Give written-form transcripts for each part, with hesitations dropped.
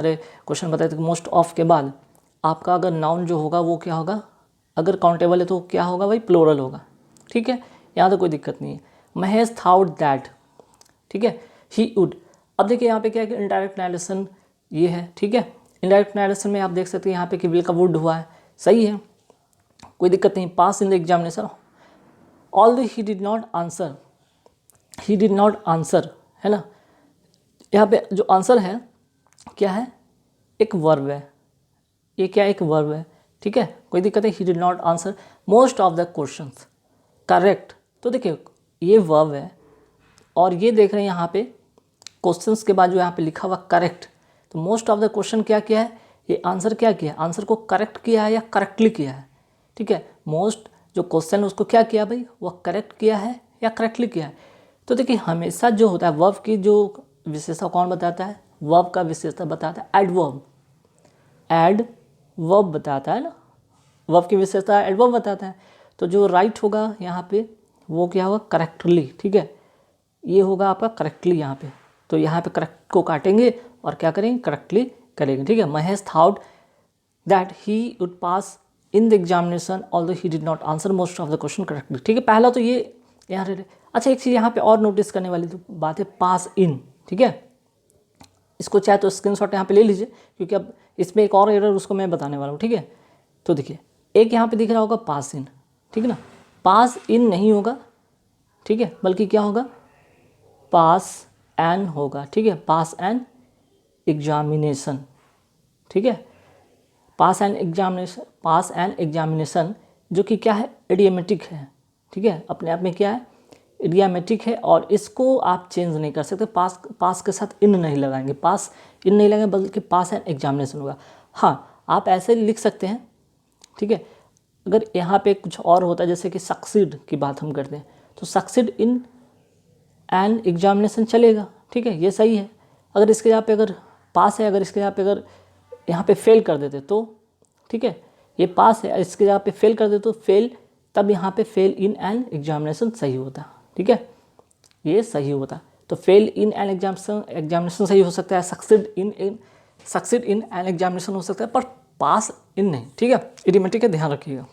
अरे क्वेश्चन बताए थे कि मोस्ट ऑफ के बाद आपका अगर नाउन जो होगा वो क्या होगा, अगर काउंटेबल है तो क्या होगा भाई, प्लोरल होगा। ठीक है, यहाँ तो कोई दिक्कत नहीं है। महेश थाउट दैट, ठीक है, ही वुड। अब देखिए यहाँ पे क्या है कि इनडायरेक्ट नरेशन ये है। ठीक है, इनडायरेक्ट नरेशन में आप देख सकते हैं यहाँ पे कि विल का वुड हुआ है, सही है, कोई दिक्कत नहीं। Pass in the examination although he did not answer, he did not answer, है ना। यहाँ पे जो आंसर है क्या है, एक वर्ब है, ये क्या एक वर्ब है। ठीक है, कोई दिक्कत है। ही did not answer most of the questions, correct. तो देखिए ये वर्ब है और ये देख रहे हैं यहाँ पे क्वेश्चंस के बाद जो यहाँ पे लिखा हुआ करेक्ट, तो मोस्ट ऑफ द क्वेश्चन क्या किया है, ये आंसर क्या किया है, आंसर को करेक्ट किया है या करेक्टली किया है। ठीक है, मोस्ट जो क्वेश्चन उसको क्या किया भाई, वह करेक्ट किया है या करेक्टली किया है। तो देखिए हमेशा जो होता है वर्ब की जो विशेषता कौन बताता है, वर्ब का विशेषता बताता है एडवर्ब, एडवर्ब बताता है ना, वर्ब की विशेषता एडवर्ब बताता है। तो जो राइट होगा यहाँ पे वो क्या होगा, करेक्टली। ठीक है, ये होगा आपका करेक्टली यहाँ पे, तो यहाँ पे करेक्ट को काटेंगे और क्या करेंगे, करेक्टली करेंगे। ठीक है, Mahesh thought that he would pass in the examination although he did not answer most of the question correctly. ठीक है, पहला तो ये यहाँ रहे। अच्छा एक चीज़ यहाँ पे और नोटिस करने वाली तो बात है, पास इन। ठीक है, इसको चाहे तो स्क्रीनशॉट यहाँ पे ले लीजिए, क्योंकि अब इसमें एक और एरर उसको मैं बताने वाला हूँ। ठीक है, तो देखिए एक यहाँ पे दिख रहा होगा पास इन, ठीक है ना, पास इन नहीं होगा, ठीक है, बल्कि क्या होगा, पास एन होगा। ठीक है, पास एन एग्जामिनेशन। ठीक है, pass an examination, pass an examination जो कि क्या है, इडियमेटिक है। ठीक है, अपने आप में क्या है, इडियमेटिक है और इसको आप चेंज नहीं कर सकते। पास के साथ इन नहीं लगाएंगे, पास इन नहीं लगाएंगे, बल्कि पास एन एग्जामिनेशन होगा। हाँ आप ऐसे लिख सकते हैं। ठीक है, अगर यहाँ पे कुछ और होता है जैसे कि सक्सीड की बात हम करते हैं तो सक्सीड इन एन एग्जामिनेशन चलेगा। ठीक है, ये सही है। अगर इसके यहाँ पे अगर पास है, अगर इसके यहाँ पे अगर यहाँ पे फेल कर देते तो, ठीक है, ये पास है, इसके यहाँ पे फेल कर देते तो फेल, तब यहाँ पे फेल इन एन एग्जामिनेशन सही होता। ठीक है, ये सही होता। तो फेल इन एन एग्जामिनेशन सही हो सकता है, सक्सीड इन एन एग्जामिनेशन हो सकता है, पर पास इन नहीं। ठीक है, इडियमेटिक है, ध्यान रखिएगा।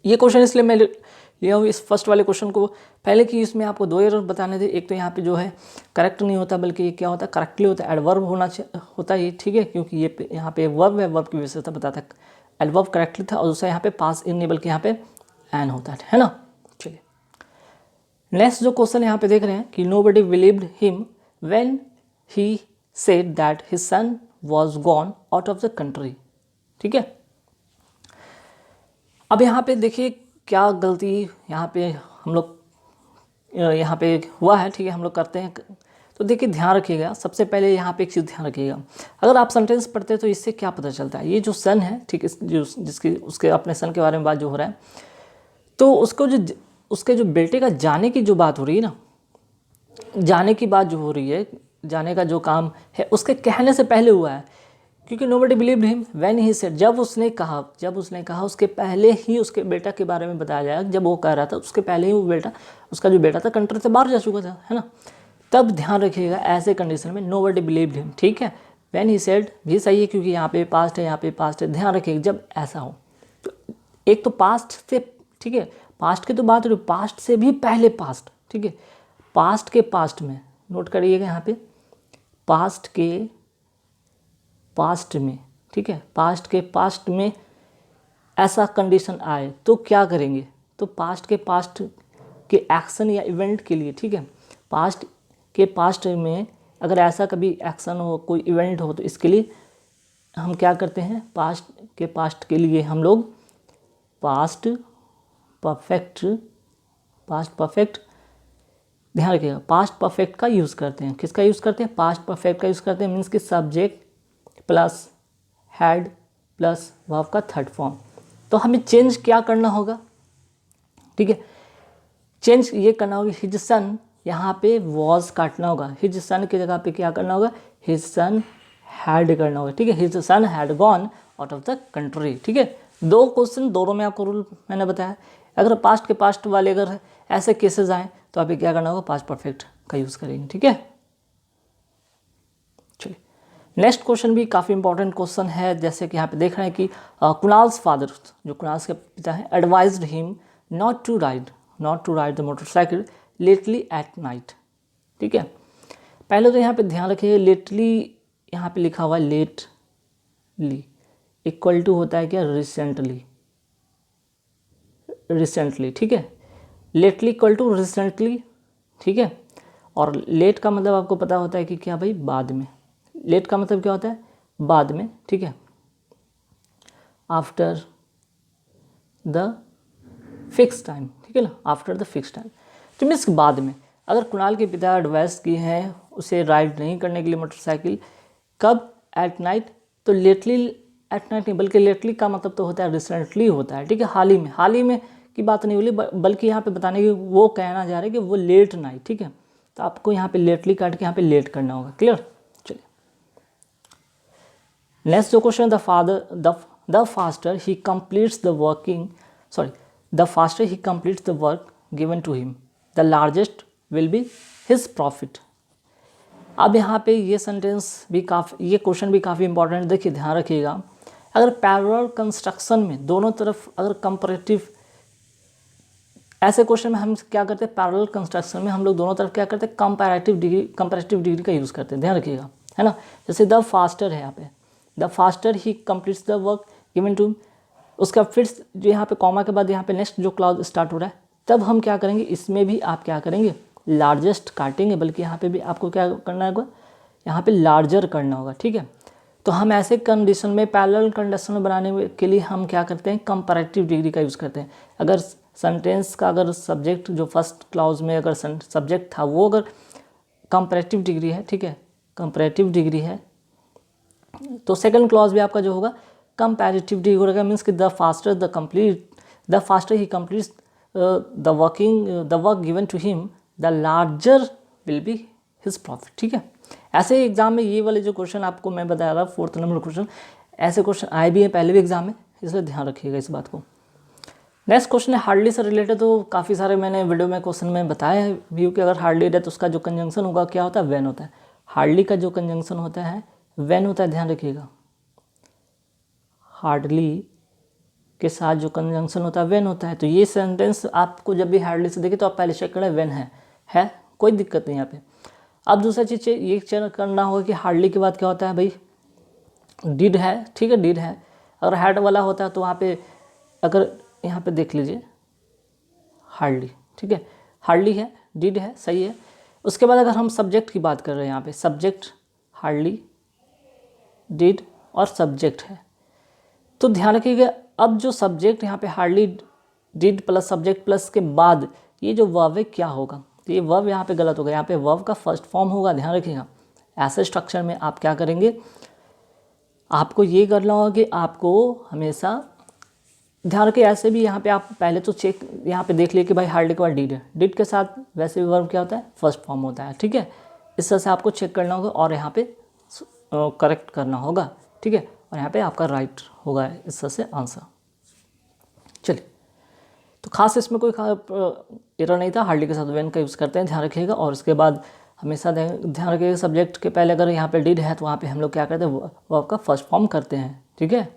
ये क्वेश्चन इसलिए मैं लिया हूँ इस फर्स्ट वाले क्वेश्चन को, पहले कि इसमें आपको दो एरर बताने थे। एक तो यहाँ पे जो है करेक्ट नहीं होता, बल्कि ये क्या होता है, करेक्टली होता है, एडवर्ब होता है ये। ठीक है, क्योंकि ये यहाँ पे वर्ब है, वर्ब की विशेषता बताता है, एडवर्ब करेक्टली था। और दूसरा यहाँ पे पास इन नहीं, बल्कि यहाँ पे एन होता है ना। चलिए नेक्स्ट जो क्वेश्चन यहाँ पे देख रहे हैं कि nobody believed him when he said that his son was gone out of the country. ठीक है, अब यहाँ पे देखिए क्या गलती यहाँ पे हम लोग यहाँ पे हुआ है। ठीक है, हम लोग करते हैं, तो देखिए ध्यान रखिएगा। सबसे पहले यहाँ पे एक चीज़ ध्यान रखिएगा, अगर आप सेंटेंस पढ़ते हैं तो इससे क्या पता चलता है, ये जो सन है, ठीक है, जिसकी उसके अपने सन के बारे में बात जो हो रहा है, तो उसको जो उसके जो बेटे का जाने की जो बात हो रही है ना, जाने की बात जो हो रही है, जाने का जो काम है उसके कहने से पहले हुआ है। क्योंकि nobody believed him when he said, जब उसने कहा उसके पहले ही उसके बेटा के बारे में बताया जाएगा। जब वो कह रहा था उसके पहले ही वो बेटा, उसका जो बेटा था कंट्री से बाहर जा चुका था, है ना। तब ध्यान रखिएगा ऐसे कंडीशन में नोबडी बिलीव्ड हिम। ठीक है, व्हेन ही सेड भी सही है, क्योंकि यहाँ पे पास्ट है, यहाँ पे पास्ट है। ध्यान रखिएगा जब ऐसा हो तो एक तो पास्ट से, ठीक है, पास्ट की तो बात हो रही, पास्ट से भी पहले पास्ट। ठीक है, पास्ट के पास्ट में नोट करिएगा यहाँ पे, पास्ट के पास्ट में, ठीक है, पास्ट के पास्ट में ऐसा कंडीशन आए तो क्या करेंगे, तो पास्ट के पास्ट के एक्शन या इवेंट के लिए, ठीक है, पास्ट के पास्ट में अगर ऐसा कभी एक्शन हो, कोई इवेंट हो, तो इसके लिए हम क्या करते हैं, पास्ट के पास्ट के लिए हम लोग पास्ट परफेक्ट ध्यान रखिएगा, पास्ट परफेक्ट का यूज़ करते हैं। किसका यूज़ करते हैं, पास्ट परफेक्ट का यूज़ करते हैं। मीन्स कि subject plus had plus verb का थर्ड फॉर्म। तो हमें चेंज क्या करना होगा, ठीक है, चेंज ये करना होगा, हिज सन, यहाँ पे वॉज काटना होगा, हिज सन की जगह पे क्या करना होगा, हिज सन हैड करना होगा। ठीक है, his son had gone out of the country. ठीक है, दो क्वेश्चन, दोनों में आपको रूल मैंने बताया। अगर पास्ट के पास्ट वाले अगर ऐसे केसेस आए तो अभी क्या करना होगा, पास्ट परफेक्ट का यूज़ करेंगे। ठीक है, चलिए नेक्स्ट क्वेश्चन भी काफ़ी इंपॉर्टेंट क्वेश्चन है, जैसे कि यहाँ पे देख रहे हैं कि कुणाल्स फादर, जो कुणाल के पिता हैं, advised him not to ride the motorcycle lately at night. ठीक है, पहले तो यहाँ पे ध्यान रखिए, लेटली यहाँ पे लिखा हुआ है लेटली इक्वल टू होता है क्या, रिसेंटली। ठीक है, लेटली इक्वल टू रिसेंटली। ठीक है, और लेट का मतलब आपको पता होता है कि क्या भाई, बाद में। लेट का मतलब क्या होता है, बाद में। ठीक है, आफ्टर द फिक्स टाइम। ठीक है ना, आफ्टर द फिक्स टाइम, तो मीन्स बाद में। अगर कुणाल के पिता एडवाइस की है उसे राइड नहीं करने के लिए मोटरसाइकिल, कब, एट नाइट, तो लेटली एट नाइट नहीं, बल्कि लेटली का मतलब तो होता है रिसेंटली होता है। ठीक है, हाल ही में की बात नहीं बोली, बल्कि यहाँ पे बताने की वो कहना जा रहा है कि वो लेट नाइट। ठीक है, तो आपको यहाँ पे लेटली काट के यहाँ पे लेट करना होगा। क्लियर, चलिए नेक्स्ट जो question, the faster he completes the work given to him the largest will be his profit. अब यहाँ पे ये सेंटेंस भी ये क्वेश्चन भी काफ़ी इंपॉर्टेंट है। देखिए ध्यान रखिएगा, अगर पैरेलल कंस्ट्रक्शन में दोनों तरफ अगर कंपैरेटिव, ऐसे क्वेश्चन में हम क्या करते हैं, पैरेलल कंस्ट्रक्शन में हम लोग दोनों तरफ क्या करते हैं, कंपैरेटिव डिग्री का यूज़ करते हैं। ध्यान रखिएगा, है ना। जैसे द फास्टर है, यहाँ पे the faster he completes the work given to, उसका फिर जो यहाँ पे कॉमा के बाद यहाँ पे नेक्स्ट जो क्लॉज स्टार्ट हो रहा है, तब हम क्या करेंगे, इसमें भी आप क्या करेंगे, लार्जेस्ट काटेंगे, बल्कि यहाँ पे भी आपको क्या करना होगा, यहाँ पे लार्जर करना होगा। ठीक है, तो हम ऐसे कंडीशन में, पैरेलल कंडीशन बनाने के लिए हम क्या करते हैं, कंपैरेटिव डिग्री का यूज़ करते हैं। अगर सेंटेंस का अगर सब्जेक्ट जो फर्स्ट क्लॉज में अगर सब्जेक्ट था वो अगर कंपैरेटिव डिग्री है, ठीक है, कंपैरेटिव डिग्री है, तो सेकंड क्लॉज भी आपका जो होगा कंपैरेटिव डिग्री होगा। मीन्स कि the faster he completes the work given to him the larger will be his profit. ठीक है, ऐसे एग्जाम में ये वाले जो क्वेश्चन आपको मैं बता रहा, 4th नंबर क्वेश्चन, ऐसे क्वेश्चन आए भी हैं पहले भी एग्जाम में, इसलिए ध्यान रखिएगा इस बात को। नेक्स्ट क्वेश्चन है हार्डली से रिलेटेड, तो काफ़ी सारे मैंने वीडियो में क्वेश्चन में बताया है व्यू कि अगर हार्डली है तो उसका जो कंजंक्शन होगा क्या होता है, व्हेन होता है। हार्डली का जो कंजंक्शन होता है व्हेन होता है, ध्यान रखिएगा। हार्डली के साथ जो कंजंक्शन होता है व्हेन होता है। तो ये सेंटेंस आपको जब भी हार्डली से देखे तो आप पहले चेक करें व्हेन है, कोई दिक्कत नहीं यहाँ पे। अब दूसरा चीज़ ये चेक करना होगा कि हार्डली के बाद क्या होता है भाई, डिड है। ठीक है, डिड है। अगर हैड वाला होता है तो वहाँ पे अगर यहाँ पे देख लीजिए हार्डली, ठीक है, हार्डली है, डिड है, सही है। उसके बाद अगर हम सब्जेक्ट की बात कर रहे हैं, यहाँ पे सब्जेक्ट हार्डली, डिड और सब्जेक्ट है, तो ध्यान रखिएगा अब जो सब्जेक्ट यहाँ पे hardly, did plus subject plus के बाद ये जो वर्ब है क्या होगा, तो ये वर्ब यहाँ पे गलत होगा, यहाँ पे वर्ब का फर्स्ट फॉर्म होगा। ध्यान रखिएगा, ऐसे स्ट्रक्चर में आप क्या करेंगे, आपको ये करना होगा कि आपको हमेशा ध्यान रखिए। ऐसे भी यहाँ पे आप पहले तो चेक यहाँ पे देख लिए कि भाई हार्डली के बाद डिड है, डिड के साथ वैसे भी वर्ब क्या होता है, फर्स्ट फॉर्म होता है। ठीक है, इस तरह से आपको चेक करना होगा और यहाँ पे करेक्ट करना होगा। ठीक है, और यहाँ पे आपका राइट होगा इस तरह से आंसर। चलिए, तो खास इसमें कोई एरर नहीं था, हार्डली के साथ व्हेन का यूज़ करते हैं, ध्यान रखिएगा। और उसके बाद हमेशा ध्यान रखिएगा सब्जेक्ट के पहले अगर यहाँ पे डिड है तो वहाँ पे हम लोग क्या करते हैं, वर्ब का फर्स्ट फॉर्म करते हैं। ठीक है,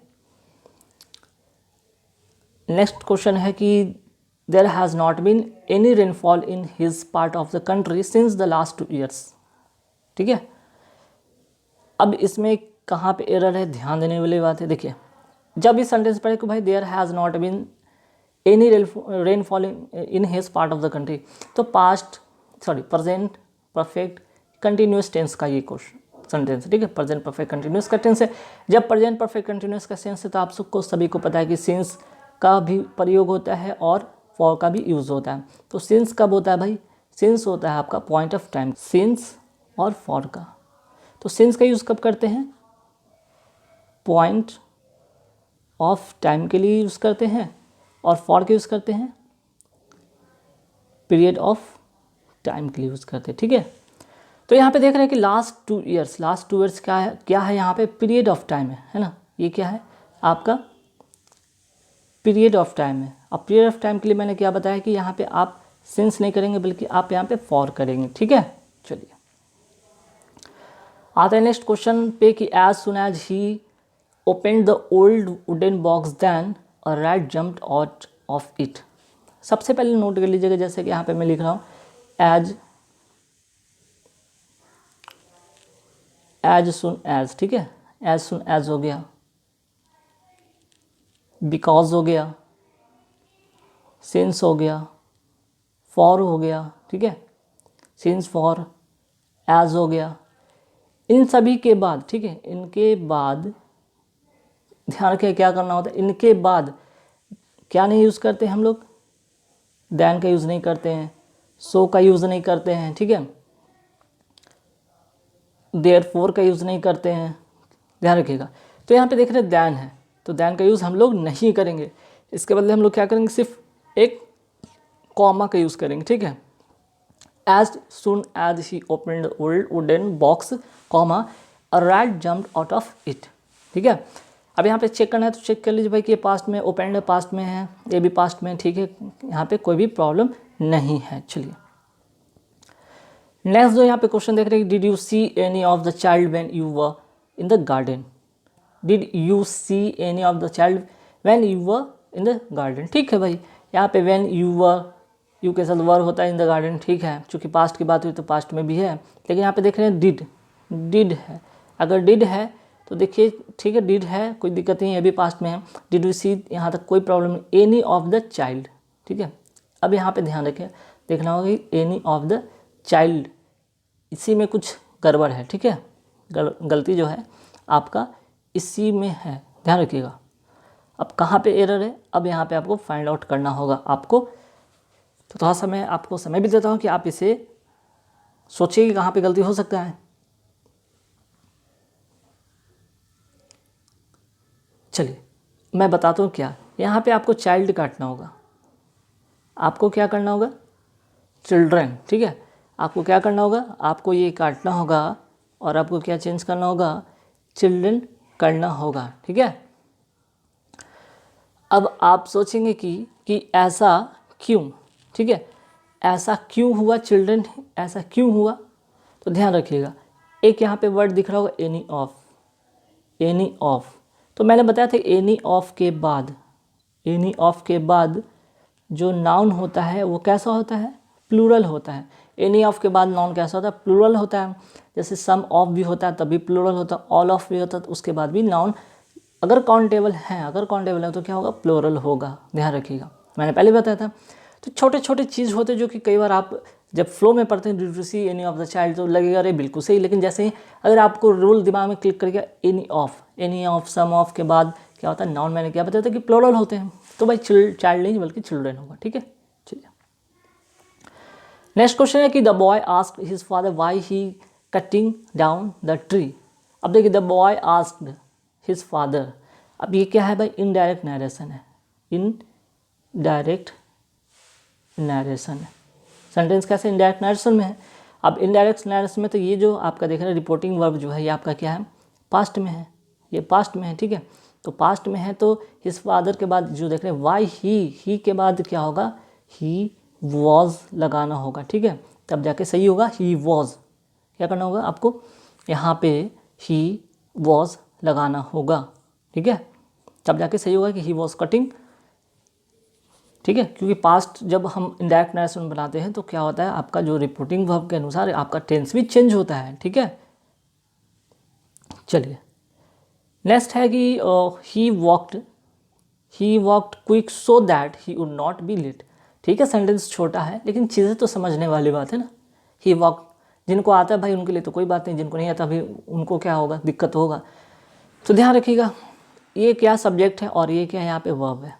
नेक्स्ट क्वेश्चन है कि there has not been any rainfall in his part of the country since the last 2 years। ठीक है, अब इसमें कहाँ पे एरर है, ध्यान देने वाली बात है। देखिए, जब इस सेंटेंस पढ़े कि भाई there has not been any rainfall in his part of the country, तो प्रेजेंट परफेक्ट कंटिन्यूस टेंस का ये क्वेश्चन सेंटेंस। ठीक है, प्रेजेंट परफेक्ट कंटिन्यूस का टेंस है। जब प्रेजेंट परफेक्ट कंटिन्यूस का टेंस है तो आप सबको सभी को पता है कि सिंस का भी प्रयोग होता है और फॉर का भी यूज़ होता है। तो सिंस कब होता है भाई, सिंस होता है आपका पॉइंट ऑफ टाइम, सिंस और फॉर का। तो सिंस का यूज़ कब करते हैं, पॉइंट ऑफ टाइम के लिए यूज़ करते हैं, और फॉर के यूज़ करते हैं पीरियड ऑफ टाइम के लिए यूज़ करते हैं। ठीक है, तो यहाँ पे देख रहे हैं कि लास्ट 2 years क्या है यहाँ पे, पीरियड ऑफ टाइम है ना, ये क्या है आपका पीरियड ऑफ टाइम है। अब पीरियड ऑफ टाइम के लिए मैंने क्या बताया कि यहाँ पे आप सिंस नहीं करेंगे बल्कि आप यहाँ पे फॉर करेंगे। ठीक है, चलिए आता है नेक्स्ट क्वेश्चन पे कि as soon as he open the old wooden box then a rat jumped out of it. सबसे पहले नोट कर लीजिएगा, जैसे कि यहाँ पे मैं लिख रहा हूँ एज सुन एज, ठीक है, एज सुन एज हो गया, बिकॉज हो गया, सिंस हो गया, फॉर हो गया, ठीक है, सिंस फॉर, एज हो गया। इन सभी के बाद, ठीक है, इनके बाद ध्यान रखें क्या करना होता है, इनके बाद क्या नहीं यूज़ करते हम लोग, देन का यूज़ नहीं करते हैं, सो का यूज़ नहीं करते हैं, ठीक है, देयरफॉर का यूज़ नहीं करते हैं, ध्यान रखिएगा। तो यहाँ पे देख रहे हैं देन है, तो देन का यूज़ हम लोग नहीं करेंगे, इसके बदले हम लोग क्या करेंगे, सिर्फ एक कॉमा का यूज़ करेंगे, ठीक है। As soon as he opened old wooden box comma a rat jumped out of it, ठीक है। अब यहाँ पे चेक करना है तो चेक कर लीजिए भाई कि ये पास्ट में, ओपनड पास्ट में है, ये भी पास्ट में, ठीक है, यहाँ पे कोई भी प्रॉब्लम नहीं है। चलिए नेक्स्ट जो यहाँ पे क्वेश्चन देख रहे हैं, did you see any of the child when you were in the garden, did you see any of the child when you were in the garden, ठीक है भाई। यहाँ पे व्हेन यू वर, यू के साथ वर होता है इन द गार्डन, ठीक है, चूँकि पास्ट की बात हुई तो पास्ट में भी है, लेकिन यहाँ पे देख रहे हैं डिड है, अगर डिड है तो देखिए ठीक है, डिड है, कोई दिक्कत नहीं है, अभी पास्ट में है। डिड यू सी, यहाँ तक कोई प्रॉब्लम नहीं, एनी ऑफ द चाइल्ड, ठीक है। अब यहाँ पे ध्यान रखें, देखना होगा कि एनी ऑफ द चाइल्ड, इसी में कुछ गड़बड़ है, ठीक है, गलती जो है आपका इसी में है, ध्यान रखिएगा। अब कहाँ पे एरर है, अब यहाँ पे आपको फाइंड आउट करना होगा आपको, तो थोड़ा सा मैं आपको समय भी देता हूँ कि आप इसे सोचिए कि कहाँ पे गलती हो सकता है। चलिए मैं बताता हूँ क्या, यहाँ पे आपको चाइल्ड काटना होगा, आपको क्या करना होगा, चिल्ड्रन, ठीक है, आपको क्या करना होगा, आपको ये काटना होगा और आपको क्या चेंज करना होगा, चिल्ड्रन करना होगा, ठीक है। अब आप सोचेंगे कि ऐसा क्यों, ठीक है, ऐसा क्यों हुआ, चिल्ड्रन ऐसा क्यों हुआ, तो ध्यान रखिएगा, एक यहाँ पे वर्ड दिख रहा होगा एनी ऑफ, एनी ऑफ, तो मैंने बताया था एनी ऑफ के बाद, एनी ऑफ के बाद जो नाउन होता है वो कैसा होता है, प्लूरल होता है। एनी ऑफ के बाद नाउन कैसा होता है, प्लूरल होता है। जैसे सम ऑफ भी होता है तभी प्लूरल होता है, ऑल ऑफ भी होता है तो उसके बाद भी नाउन अगर काउंटेबल है, अगर काउंटेबल है तो क्या होगा, प्लूरल होगा, ध्यान रखिएगा, मैंने पहले बताया था। तो छोटे छोटे चीज़ होते हैं जो कि कई बार आप जब फ्लो में पढ़ते हैं, did you see any of the child, तो लगेगा अरे बिल्कुल सही, लेकिन जैसे ही अगर आपको रूल दिमाग में क्लिक करके एनी ऑफ सम ऑफ के बाद क्या होता है, नाउन, मैंने क्या बताया था कि प्लूरल होते हैं, तो भाई चाइल्ड नहीं बल्कि चिल्ड्रन होगा, ठीक है। चलिए नेक्स्ट क्वेश्चन है कि the boy asked his father why he cutting down the tree. अब देखिए the boy asked his father, अब ये क्या है भाई, इनडायरेक्ट नरेशन है, इनडायरेक्ट नरेशन है, सेंटेंस कैसे इनडायरेक्ट नरेशन में है। अब इनडायरेक्ट नरेशन में तो ये जो आपका देख रहे हैं रिपोर्टिंग वर्ब जो है ये आपका क्या है, पास्ट में है, ये पास्ट में है, ठीक है, तो पास्ट में है तो हिज फादर के बाद जो देख रहे हैं वाई ही के बाद क्या होगा, ही वॉज लगाना होगा, ठीक है, तब जाके सही होगा, ही वॉज, क्या करना होगा आपको, यहाँ पे ही वॉज लगाना होगा, ठीक है, तब जाके सही होगा कि ही वॉज कटिंग, ठीक है, क्योंकि पास्ट जब हम इनडायरेक्ट नरेशन बनाते हैं तो क्या होता है, आपका जो रिपोर्टिंग वर्ब के अनुसार आपका टेंस भी चेंज होता है, ठीक है। चलिए नेक्स्ट है कि he walked quick so that he would not be late, ठीक है, सेंटेंस छोटा है लेकिन चीज़ें तो समझने वाली बात है ना। ही वॉक, जिनको आता है भाई उनके लिए तो कोई बात नहीं, जिनको नहीं आता भाई उनको क्या होगा, दिक्कत होगा। तो ध्यान रखिएगा ये क्या सब्जेक्ट है और ये क्या है, यहाँ पे वर्ब है,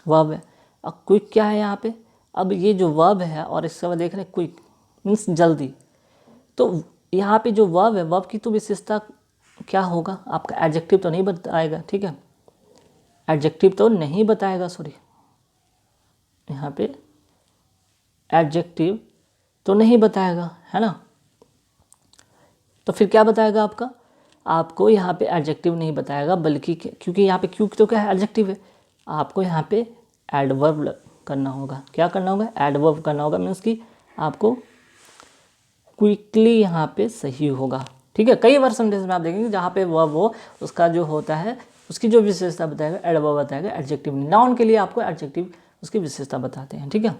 वर्ब है। अब क्विक क्या है यहाँ पे, अब ये जो वर्ब है और इसके बाद देख रहे हैं क्विक मीन्स जल्दी, तो यहाँ पे जो वर्ब है, वर्ब की तो विशेषता क्या होगा आपका, एडजेक्टिव तो नहीं बताएगा, ठीक है, एडजेक्टिव तो नहीं बताएगा, सॉरी यहाँ पे एडजेक्टिव तो नहीं बताएगा, है ना, तो फिर क्या बताएगा आपका, आपको यहाँ पे एडजेक्टिव नहीं बताएगा, बल्कि क्योंकि यहाँ पे क्योंकि तो क्या है, एडजेक्टिव है, आपको यहाँ पे एडवर्ब करना होगा, क्या करना होगा, एडवर्ब करना होगा, मीन्स कि आपको क्विकली यहाँ पे सही होगा, ठीक है। कई बार सेंटेंस में आप देखेंगे जहाँ पे वो उसका जो होता है उसकी जो विशेषता बताएगा एडवर्ब बताएगा, एडजेक्टिव नहीं। नाउन के लिए आपको एडजेक्टिव उसकी विशेषता बताते हैं, ठीक है।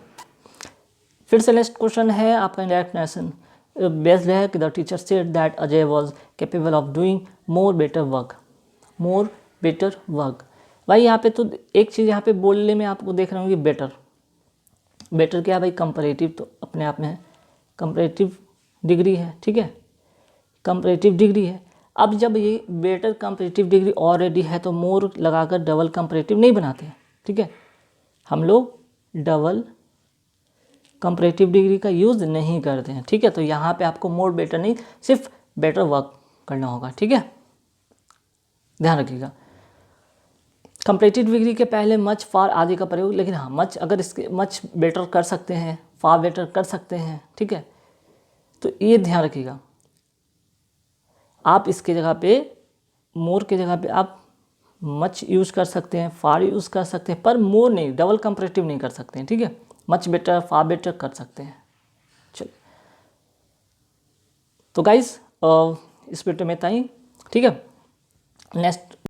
फिर से नेक्स्ट क्वेश्चन है आपका इंडायरेक्ट नेशन बेस्ड है कि the teacher said that Ajay was capable of doing more better work. More better work, भाई यहाँ पे तो एक चीज़ यहाँ पे बोलने में आपको देख रहे होंगे बेटर। बेटर क्या है भाई? कंपैरेटिव, तो अपने आप में है कंपैरेटिव डिग्री है, ठीक है, कंपैरेटिव डिग्री है। अब जब ये बेटर कंपैरेटिव डिग्री ऑलरेडी है तो मोर लगाकर डबल कंपैरेटिव नहीं बनाते हैं, ठीक है। हम लोग डबल कंपैरेटिव डिग्री का यूज़ नहीं करते हैं, ठीक है। तो यहाँ पे आपको मोर बेटर नहीं, सिर्फ बेटर वर्क करना होगा, ठीक है, ध्यान रखिएगा। कंपैरेटिव डिग्री के पहले मच फार आदि का प्रयोग, लेकिन हाँ मच, अगर इसके मच बेटर कर सकते हैं, फार बेटर कर सकते हैं, ठीक है, तो ये ध्यान रखिएगा। आप इसके जगह पे मोर के जगह पे आप मच यूज़ कर सकते हैं, फार यूज़ कर सकते हैं, पर मोर नहीं, डबल कंपैरेटिव नहीं कर सकते हैं, ठीक है। मच बेटर, फार बेटर कर सकते हैं। चलिए, तो गाइस इस वीडियो में इतना ही, ठीक है। नेक्स्ट